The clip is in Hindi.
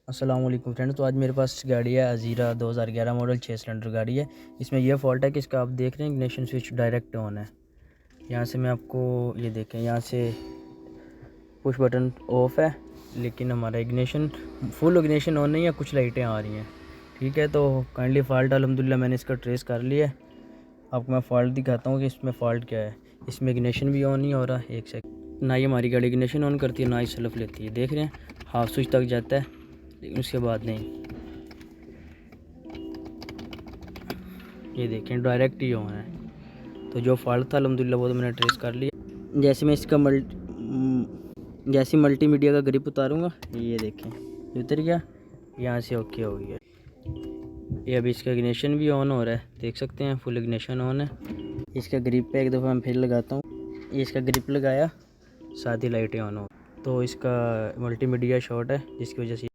अस्सलाम वालेकुम फ्रेंड्स। तो आज मेरे पास गाड़ी है अज़ीरा 2011 मॉडल 6 सिलेंडर गाड़ी है। इसमें यह फ़ॉल्ट है कि इसका आप देख रहे हैं इग्निशन स्विच डायरेक्ट ऑन है। यहाँ से मैं आपको ये देखें, यहाँ से पुश बटन ऑफ है, लेकिन हमारा इग्निशन फुल इग्निशन ऑन नहीं है, कुछ लाइटें आ रही हैं। ठीक है, तो काइंडली फ़ॉल्ट अल्हम्दुलिल्लाह मैंने इसका ट्रेस कर लिया है। आपको मैं फ़ॉल्ट दिखाता हूँ कि इसमें फ़ॉल्ट क्या है। इसमें इग्निशन भी ऑन नहीं हो रहा, एक सेकंड। ना ही हमारी गाड़ी इग्निशन ऑन करती है, ना ही सेल्फ लेती है। देख रहे हैं, हाफ स्विच तक जाता है लेकिन उसके बाद नहीं। ये देखें डायरेक्ट ही ऑन है। तो जो फॉल्ट था अल्हम्दुलिल्लाह वो तो मैंने ट्रेस कर लिया। जैसे मैं इसका जैसे मल्टीमीडिया का ग्रिप उतारूंगा, ये देखें ये उतर गया, यहाँ से ओके हो गया। ये अभी इसका इग्निशन भी ऑन हो रहा है, देख सकते हैं फुल इग्निशन ऑन है। इसका ग्रिप पे एक दफ़ा मैं फिर लगाता हूँ, ये इसका ग्रिप लगाया, साथ ही लाइटें ऑन हो। तो इसका मल्टीमीडिया शॉर्ट है जिसकी वजह से